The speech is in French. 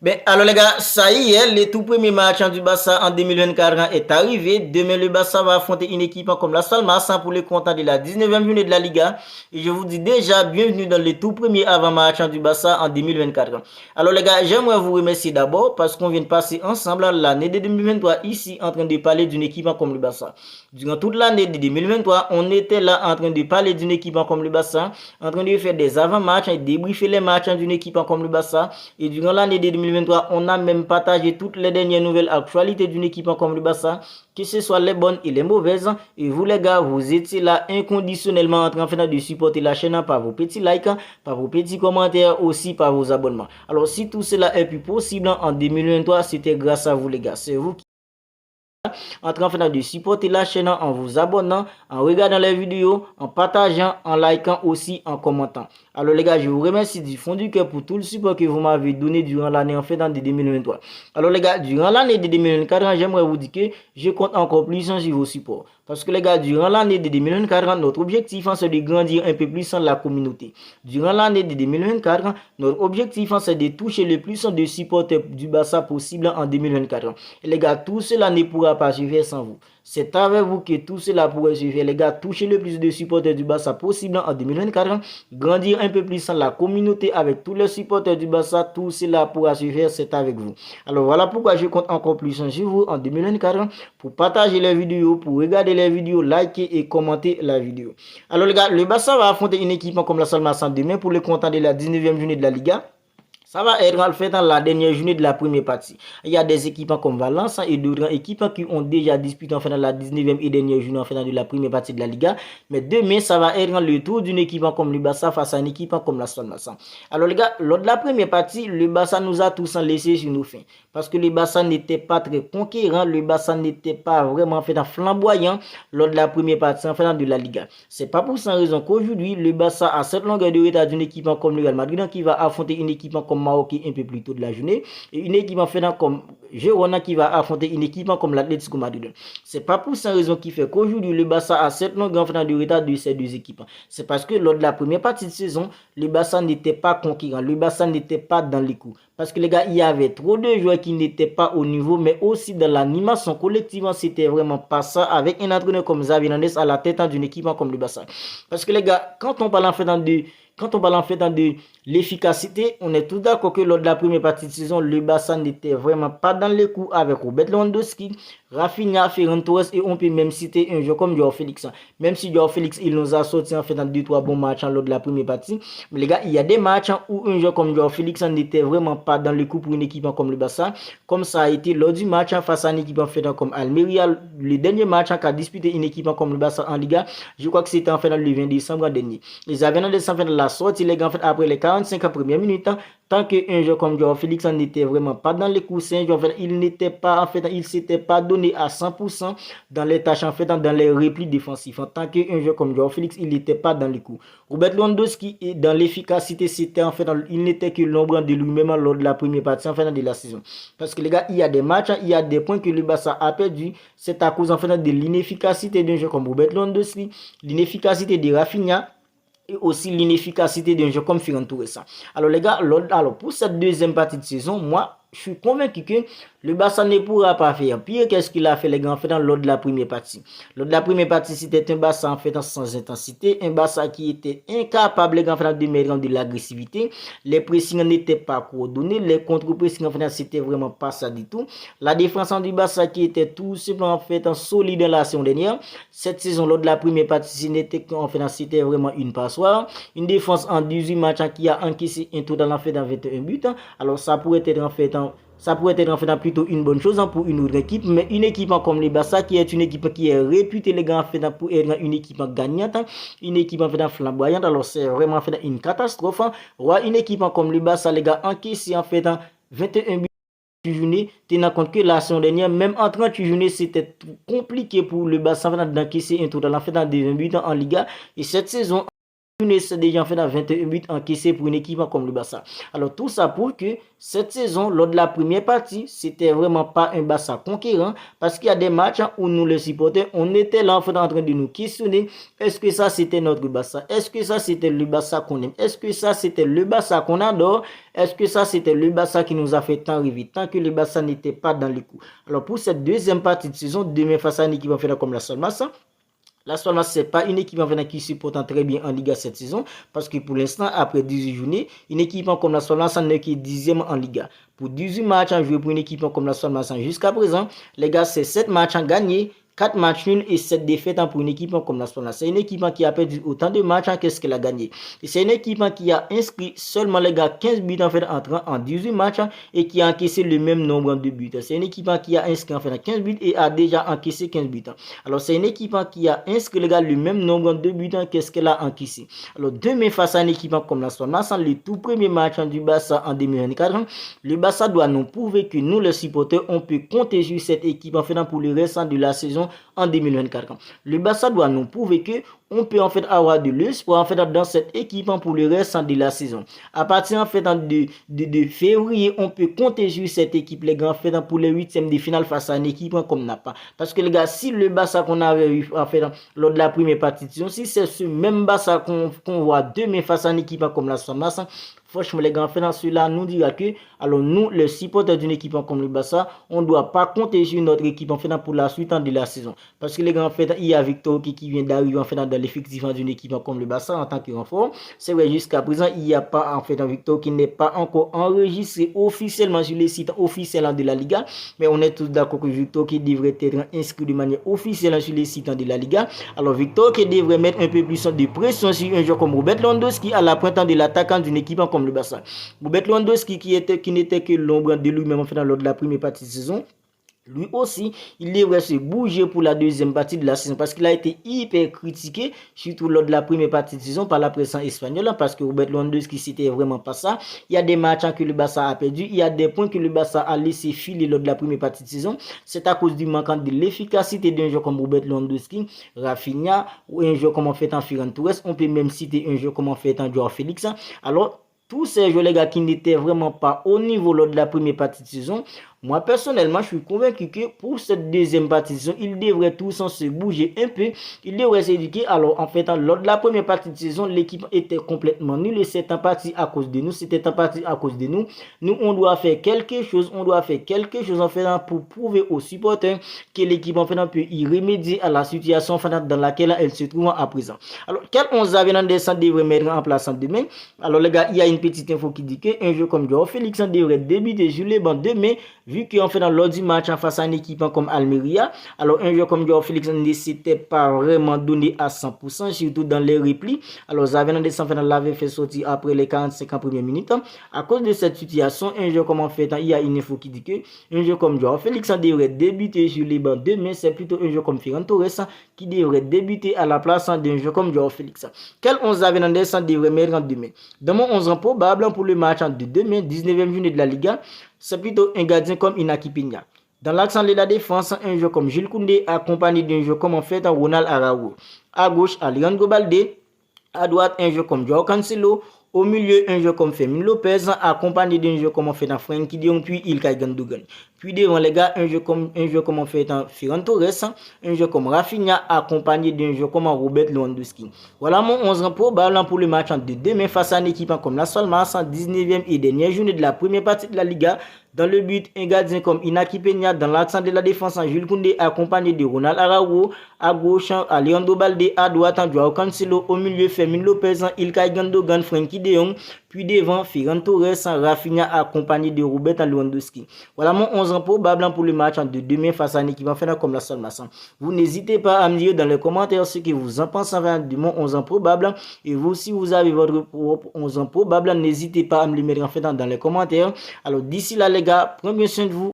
Ben, alors les gars, ça y est, le tout premier match du Barça en 2024 est arrivé. Demain, le Barça va affronter une équipe comme la Salmas pour le compte de la 19e journée de la Liga. Et je vous dis déjà, bienvenue dans le tout premier avant-match du Barça en 2024. Alors les gars, j'aimerais vous remercier d'abord parce qu'on vient de passer ensemble l'année de 2023 ici en train de parler d'une équipe comme le Barça. Durant toute l'année de 2023, on était là en train de parler d'une équipe comme le Barça, en train de faire des avant-matchs et débriefer les matchs d'une équipe comme le Barça. Et durant l'année de 2023, on a même partagé toutes les dernières nouvelles actualités d'une équipe comme le Barça, que ce soit les bonnes et les mauvaises. Et vous les gars, vous étiez là inconditionnellement en train de supporter la chaîne par vos petits likes, par vos petits commentaires, aussi par vos abonnements. Alors si tout cela est plus possible en 2023, c'était grâce à vous les gars. C'est vous qui en train de supporter la chaîne en vous abonnant, en regardant les vidéos, en partageant, en likant aussi, en commentant. Alors les gars, je vous remercie du fond du cœur pour tout le support que vous m'avez donné durant l'année en fait de 2023. Alors les gars, durant l'année de 2024, j'aimerais vous dire que je compte encore plus sur vos supports. Parce que les gars, durant l'année de 2024, notre objectif c'est de grandir un peu plus dans la communauté. Durant l'année de 2024, notre objectif c'est de toucher le plus de supporters du Barça possible en 2024. Et les gars, tout cela ne pourra pas se faire sans vous. C'est avec vous que tout cela pourrait se faire. Les gars, toucher le plus de supporters du Barça possible en 2024. Grandir un peu plus dans la communauté avec tous les supporters du Barça. Tout cela pourra se faire, c'est avec vous. Alors voilà pourquoi je compte encore plus sur vous en 2024 pour partager les vidéos, pour regarder les vidéos, liker et commenter la vidéo. Alors les gars, le Barça va affronter une équipe comme la Salmas demain pour le compte de la 19e journée de la Liga. Ça va être en fait dans la dernière journée de la première partie. Il y a des équipes comme Valence et d'autres équipes qui ont déjà disputé en fait dans la 19e et dernière journée en fait de la première partie de la Liga. Mais demain, ça va être le tour d'une équipe comme le Barça face à une équipe comme la Stade Massa. Alors les gars, lors de la première partie, le Barça nous a tous laissé sur nos fins. Parce que le Barça n'était pas très conquérant, le Barça n'était pas vraiment en fait flamboyant lors de la première partie en fait de la Liga. C'est pas pour cette raison qu'aujourd'hui, le Barça a cette longueur de retard d'une équipe comme le Real Madrid qui va affronter une équipe comme Maroc un peu plus tôt de la journée et une équipe en fait comme Girona qui va affronter une équipe comme l'Atlético Madrid. C'est pas pour cette raison qui fait qu'aujourd'hui le Barça a cette longueur de retard de ces deux équipes. C'est parce que lors de la première partie de saison, le Barça n'était pas conquérant, le Barça n'était pas dans les coups. Parce que les gars, il y avait trop de joueurs qui n'étaient pas au niveau, mais aussi dans l'animation collective, c'était vraiment pas ça avec un entraîneur comme Xavi Hernandez à la tête d'une équipe comme le Barça. Parce que les gars, quand on parle en fait de l'efficacité, on est tous d'accord que lors de la première partie de saison, le Barça n'était vraiment pas dans les coups avec Robert Lewandowski, Rafinha, Ferran Torres et on peut même citer un joueur comme Joao Félix. Même si Joao Félix, il nous a sorti en fait dans 2-3 bons matchs lors de la première partie. Mais les gars, il y a des matchs où un joueur comme Joao Félix n'était vraiment pas dans les coups pour une équipe comme le Barça. Comme ça a été lors du match face à une équipe en fait comme Almeria, le dernier match qu'a disputé une équipe comme le Barça en Liga. Je crois que c'était en fait le 20 décembre dernier. Ils avaient en décembre la sortie les gars en fait après les 45 premières minutes. Tant qu'un joueur comme Joao Félix n'était vraiment pas dans les coussins, il n'était pas en fait, il s'était pas donné à 100% dans les tâches en fait, dans les replis défensifs. Tant qu'un joueur comme Joao Félix, il n'était pas dans les coups. Robert Lewandowski, dans l'efficacité, c'était en fait, il n'était que l'ombre de lui-même lors de la première partie en fait de la saison. Parce que les gars, il y a des matchs, il y a des points que le Barça a perdu. C'est à cause en fait de l'inefficacité d'un joueur comme Robert Lewandowski, l'inefficacité de Rafinha et aussi l'inefficacité d'un jeu comme Ferran Torres. Alors les gars, pour cette deuxième partie de saison, moi, je suis convaincu que le Barça ne pourra pas faire pire qu'est-ce qu'il a fait les gars en fait lors de la première partie. Lors de la première partie, c'était un Barça en fait sans intensité, un Barça qui était incapable les gars en fait de mettre de l'agressivité. Les pressings n'étaient pas coordonnés, les contre-pressings en fait c'était vraiment pas ça du tout. La défense du Barça qui était tout simplement en fait solide dans la saison dernière. Cette saison lors de la première partie, c'était vraiment une passoire. Une défense en 18 matchs qui a encaissé un total en fait dans 21 buts. Alors ça pourrait être en fait plutôt une bonne chose pour une autre équipe, mais une équipe comme le Barça qui est une équipe qui est réputée les gars pour être une équipe gagnante, une équipe en fait flamboyante, alors c'est vraiment une catastrophe. Une équipe comme le Barça les gars encaissé en fait 21 buts journée, tenant compte que la saison dernière, même en 38 journées, c'était compliqué pour le Barça d'encaisser un total en fait dans des buts en Liga, et cette saison c'est déjà en fait dans 21 buts encaissés pour une équipe comme le Barça. Alors tout ça pour que cette saison, lors de la première partie, c'était vraiment pas un Barça conquérant parce qu'il y a des matchs où nous les supporters, on était là en fait en train de nous questionner, est-ce que ça c'était notre Barça? Est-ce que ça c'était le Barça qu'on aime? Est-ce que ça c'était le Barça qu'on adore? Est-ce que ça c'était le Barça qui nous a fait tant rêver, tant que le Barça n'était pas dans les coups? Alors pour cette deuxième partie de saison, demain face à une équipe en fait comme la Solmas, la Palmas, ce n'est pas une équipe qui se porte très bien en Liga cette saison parce que pour l'instant, après 18 journées, une équipe comme la Palmas n'est que 10e en Liga. Pour 18 matchs en joué pour une équipe comme la Palmas jusqu'à présent, les gars, c'est 7 matchs en gagné, 4 matchs nuls et 7 défaites pour une équipe comme la Palmas. C'est une équipe qui a perdu autant de matchs qu'est-ce qu'elle a gagné. Et c'est une équipe qui a inscrit seulement les gars 15 buts en fait en 18 matchs et qui a encaissé le même nombre de buts. C'est une équipe qui a inscrit en fait 15 buts et a déjà encaissé 15 buts. Alors c'est une équipe qui a inscrit les gars le même nombre de buts qu'est-ce qu'elle a encaissé. Alors demain face à une équipe comme la Palmas, le tout premier match du Barça en 2024, le Barça doit nous prouver que nous les supporters on peut compter sur cette équipe en fait pour le restant de la saison en 2024. Le Barça doit nous prouver que on peut en fait avoir de l'espoir en fait dans cette équipe pour le reste de la saison. À partir en fait de février, on peut compter sur cette équipe les gars en fait pour les huitièmes de finale face à une équipe comme Napa. Parce que les gars, si le Barça qu'on avait eu en fait lors de la première partie de saison, si c'est ce même Barça qu'on voit demain face à une équipe comme la Palmas, franchement les gars, en fait cela nous dira que alors nous les supporters d'une équipe comme le Barça, on ne doit pas compter sur notre équipe en fait pour la suite de la saison. Parce que les gars, en fait, il y a Victor qui vient d'arriver en fait dans l'effectif d'une équipe comme le Barça en tant que renfort. C'est vrai, jusqu'à présent, il n'y a pas en fait un Victor qui n'est pas encore enregistré officiellement sur les sites officiels de la Liga. Mais on est tous d'accord que Victor qui devrait être inscrit de manière officielle sur les sites de la Liga. Alors Victor qui devrait mettre un peu plus de pression sur un joueur comme Robert Lewandowski à la pointe de l'attaquant d'une équipe comme le Barça. Robert Lewandowski qui n'était que l'ombre de lui-même en fait lors de la première partie de saison. Lui aussi, il devrait se bouger pour la deuxième partie de la saison parce qu'il a été hyper critiqué, surtout lors de la première partie de saison par la presse espagnole parce que Robert Lewandowski c'était vraiment pas ça. Il y a des matchs que le Barça a perdu, il y a des points que le Barça a laissé filer lors de la première partie de saison. C'est à cause du manquant de l'efficacité d'un joueur comme Robert Lewandowski, Rafinha ou un joueur comme en fait en Ferran Torres. On peut même citer un joueur comme en fait en Joao Félix. Alors, tous ces joueurs les gars qui n'étaient vraiment pas au niveau lors de la première partie de saison, moi personnellement je suis convaincu que pour cette deuxième partie de saison, ils devraient tous se bouger un peu, ils devraient s'éduquer. Alors en fait, lors de la première partie de saison, l'équipe était complètement nulle et c'est en partie à cause de nous, c'était en partie à cause de nous. Nous on doit faire quelque chose, en fait pour prouver aux supporters que l'équipe en fait peut y remédier à la situation en fait, dans laquelle elle se trouve à présent. Alors quel 11 Xavi Hernandez devrait mettre en place demain? Alors les gars, il y a une petite info qui dit qu'un jeu comme Joao Félix devrait débuter sur les bancs demain, vu qu'on fait dans l'ordre du match en face à une équipe comme Almeria. Alors un jeu comme Joao Félix ne s'était pas vraiment donné à 100%, surtout dans les replis. Alors Xavi Hernandez l'avait fait sortir après les 45 premières minutes. À cause de cette situation, un jeu comme en fait, il y a une info qui dit que un jeu comme Joao Félix devrait débuter sur les bancs demain. C'est plutôt un jeu comme Ferran Torres qui devrait débuter à la place d'un jeu comme Joao Félix. Quel 11 Xavi Hernandez devrait mettre en demain? Dans mon 11 probable pour le match de demain, 19e journée de la Liga, c'est plutôt un gardien comme Inaki Peña. Dans l'accent de la défense, un joueur comme Jules Koundé accompagné d'un joueur comme en fait Ronald Araujo. À gauche, Alejandro Balde. À droite, un joueur comme Joao Cancelo. Au milieu, un joueur comme Fermin Lopez accompagné d'un joueur comme en fait Frenkie de Jong puis Ilkay Gundogan. Puis devant les gars, un joueur comme en fait Ferran Torres, un joueur comme Rafinha accompagné d'un joueur comme Robert Lewandowski. Voilà mon 11 probable pour le match de demain face à une équipe comme la Palmas en 19e et dernière journée de la première partie de la Liga. Dans le but, un gardien comme Inaki Peña. Dans l'accent de la défense, Jules Koundé accompagné de Ronald Araujo. À gauche, Alejandro Balde. À droite, Joao Cancelo. Au milieu, Fermin Lopez, Ilkay Gundogan, Frenkie de Jong. Puis devant, Ferran Torres, Rafinha accompagné de Robert Lewandowski. Voilà mon 11 probable pour le match de demain face à une équipe comme la Palmas. Vous n'hésitez pas à me dire dans les commentaires ce que vous en pensez de mon 11 probable. Et vous, si vous avez votre propre 11 probable, n'hésitez pas à me le mettre en fait dans les commentaires. Alors d'ici là les gars, prenez bien soin de vous.